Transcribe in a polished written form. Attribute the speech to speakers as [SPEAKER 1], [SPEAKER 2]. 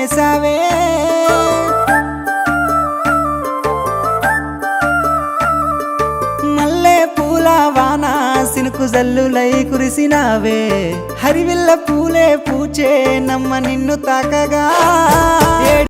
[SPEAKER 1] వేసావే మల్లె పూల వాన సినుకు జల్లులై కురిసినావే హరివిల్ల పూలే పూచే నమ్మ నిన్ను తాకగా